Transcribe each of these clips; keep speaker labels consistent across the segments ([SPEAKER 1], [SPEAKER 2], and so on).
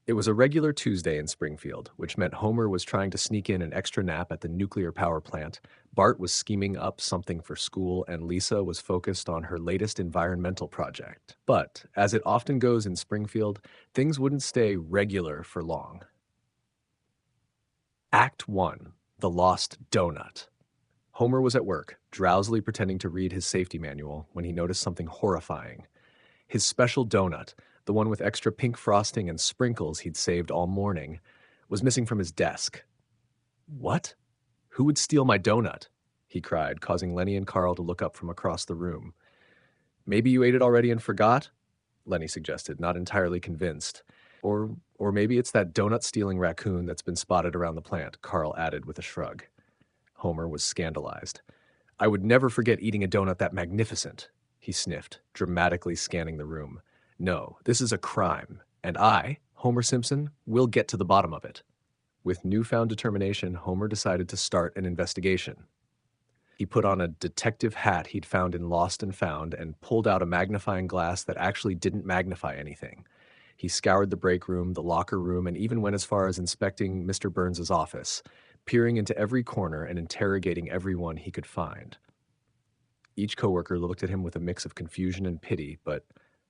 [SPEAKER 1] It was a regular Tuesday in Springfield, which meant Homer was trying to sneak in an extra nap at the nuclear power plant, Bart was scheming up something for school, and Lisa was focused on her latest environmental project. But, as it often goes in Springfield, things wouldn't stay regular for long. Act 1. The Lost Donut. Homer was at work, drowsily pretending to read his safety manual, when he noticed something horrifying. His special donut, the one with extra pink frosting and sprinkles he'd saved all morning, was missing from his desk. What? Who would steal my donut? He cried, causing Lenny and Carl to look up from across the room. Maybe you ate it already and forgot? Lenny suggested, not entirely convinced. Or maybe it's that donut-stealing raccoon that's been spotted around the plant, Carl added with a shrug. Homer was scandalized. I would never forget eating a donut that magnificent, he sniffed, dramatically scanning the room. No, this is a crime, and I, Homer Simpson, will get to the bottom of it. With newfound determination, Homer decided to start an investigation. He put on a detective hat he'd found in Lost and Found and pulled out a magnifying glass that actually didn't magnify anything. He scoured the break room, the locker room, and even went as far as inspecting Mr. Burns's office, peering into every corner and interrogating everyone he could find. Each coworker looked at him with a mix of confusion and pity, but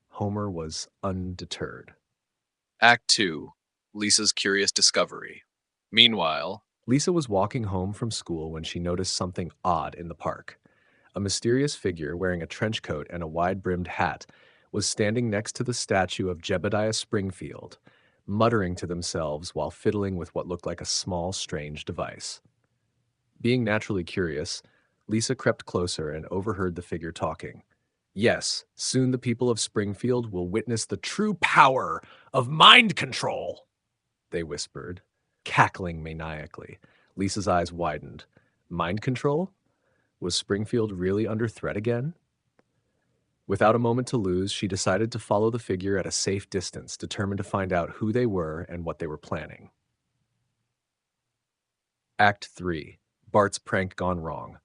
[SPEAKER 1] Homer was undeterred.
[SPEAKER 2] Act 2. Lisa's Curious Discovery. Meanwhile,
[SPEAKER 1] Lisa was walking home from school when she noticed something odd in the park. A mysterious figure wearing a trench coat and a wide-brimmed hat was standing next to the statue of Jebediah Springfield, muttering to themselves while fiddling with what looked like a small, strange device. Being naturally curious, Lisa crept closer and overheard the figure talking. Yes, soon the people of Springfield will witness the true power of mind control, they whispered, cackling maniacally. Lisa's eyes widened. Mind control? Was Springfield really under threat again? Without a moment to lose, she decided to follow the figure at a safe distance, determined to find out who they were and what they were planning. Act 3. Bart's Prank Gone Wrong.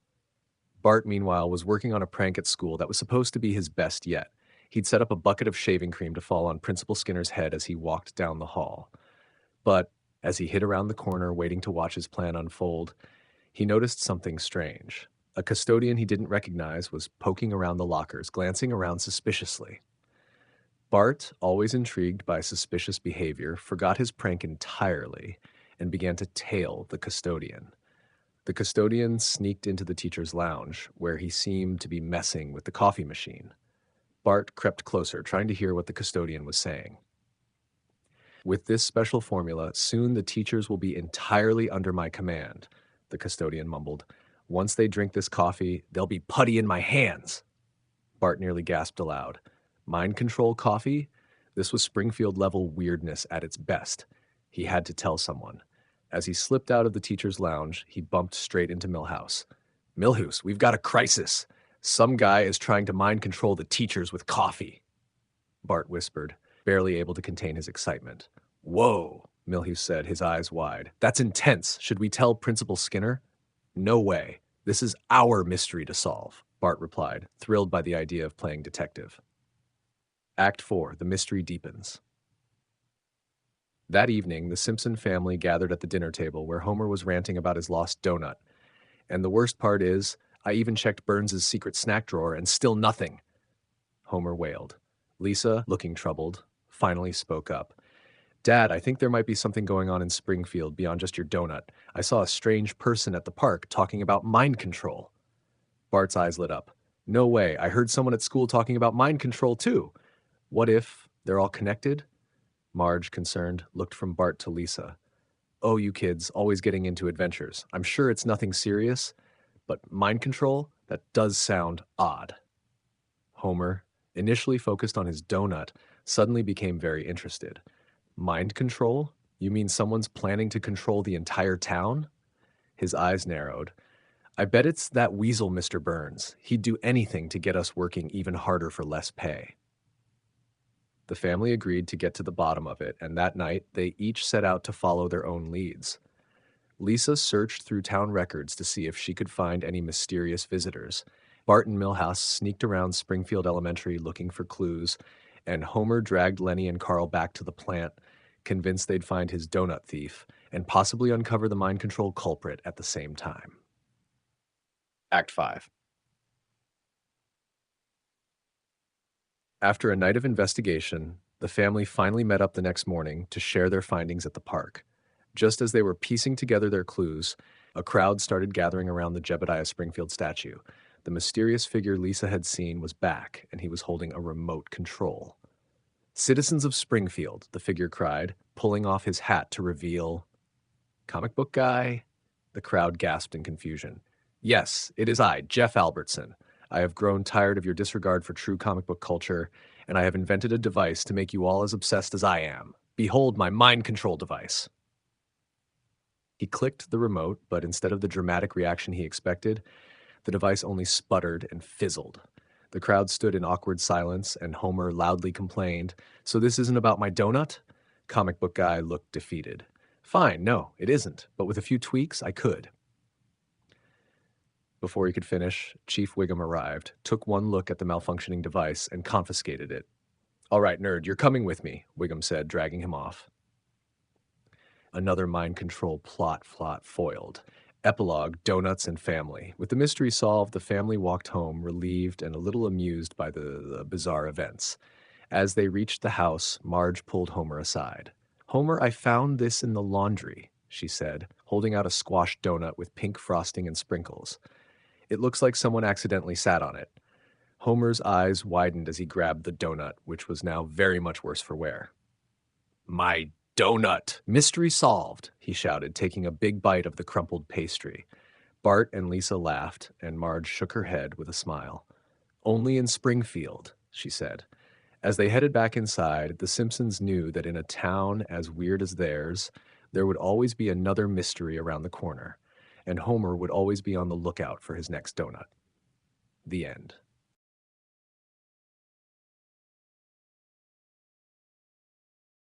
[SPEAKER 1] Bart, meanwhile, was working on a prank at school that was supposed to be his best yet. He'd set up a bucket of shaving cream to fall on Principal Skinner's head as he walked down the hall. But, as he hid around the corner waiting to watch his plan unfold, he noticed something strange. A custodian he didn't recognize was poking around the lockers, glancing around suspiciously. Bart, always intrigued by suspicious behavior, forgot his prank entirely and began to tail the custodian. The custodian sneaked into the teacher's lounge, where he seemed to be messing with the coffee machine. Bart crept closer, trying to hear what the custodian was saying. With this special formula, soon the teachers will be entirely under my command, the custodian mumbled. Once they drink this coffee, they'll be putty in my hands. Bart nearly gasped aloud. Mind control coffee? This was Springfield-level weirdness at its best. He had to tell someone. As he slipped out of the teacher's lounge, he bumped straight into Milhouse. Milhouse, we've got a crisis. Some guy is trying to mind control the teachers with coffee, Bart whispered, barely able to contain his excitement. Whoa, Milhouse said, his eyes wide. That's intense. Should we tell Principal Skinner? No way. This is our mystery to solve, Bart replied, thrilled by the idea of playing detective. Act 4. The Mystery Deepens. That evening, the Simpson family gathered at the dinner table where Homer was ranting about his lost donut. And the worst part is, I even checked Burns's secret snack drawer and still nothing, Homer wailed. Lisa, looking troubled, finally spoke up. Dad, I think there might be something going on in Springfield beyond just your donut. I saw a strange person at the park talking about mind control. Bart's eyes lit up. No way, I heard someone at school talking about mind control too. What if they're all connected? Marge, concerned, looked from Bart to Lisa. Oh, you kids, always getting into adventures. I'm sure it's nothing serious, but mind control? That does sound odd. Homer, initially focused on his donut, suddenly became very interested. Mind control? You mean someone's planning to control the entire town? His eyes narrowed. I bet it's that weasel Mr. Burns. He'd do anything to get us working even harder for less pay. The family agreed to get to the bottom of it, and that night they each set out to follow their own leads. Lisa searched through town records to see if she could find any mysterious visitors. Bart and Milhouse sneaked around Springfield Elementary looking for clues, and Homer dragged Lenny and Carl back to the plant, convinced they'd find his donut thief and possibly uncover the mind control culprit at the same time. Act 5. After a night of investigation, the family finally met up the next morning to share their findings at the park. Just as they were piecing together their clues, a crowd started gathering around the Jebediah Springfield statue. The mysterious figure Lisa had seen was back, and he was holding a remote control. "Citizens of Springfield," the figure cried, pulling off his hat to reveal. "Comic book guy?" The crowd gasped in confusion. "Yes, it is I, Jeff Albertson. I have grown tired of your disregard for true comic book culture, and I have invented a device to make you all as obsessed as I am. Behold my mind control device." He clicked the remote, but instead of the dramatic reaction he expected, the device only sputtered and fizzled. The crowd stood in awkward silence, and Homer loudly complained, "So this isn't about my donut?" Comic book guy looked defeated. "Fine, no, it isn't, but with a few tweaks, I could." Before he could finish, Chief Wiggum arrived, took one look at the malfunctioning device, and confiscated it. "All right, nerd, you're coming with me," Wiggum said, dragging him off. Another mind control plot foiled. Epilogue, Donuts and Family. With the mystery solved, the family walked home, relieved and a little amused by the bizarre events. As they reached the house, Marge pulled Homer aside. "Homer, I found this in the laundry," she said, holding out a squashed donut with pink frosting and sprinkles. "It looks like someone accidentally sat on it." Homer's eyes widened as he grabbed the donut, which was now very much worse for wear. "My donut! Mystery solved," he shouted, taking a big bite of the crumpled pastry. Bart and Lisa laughed, and Marge shook her head with a smile. "Only in Springfield," she said. As they headed back inside, the Simpsons knew that in a town as weird as theirs, there would always be another mystery around the corner, and Homer would always be on the lookout for his next donut. The end.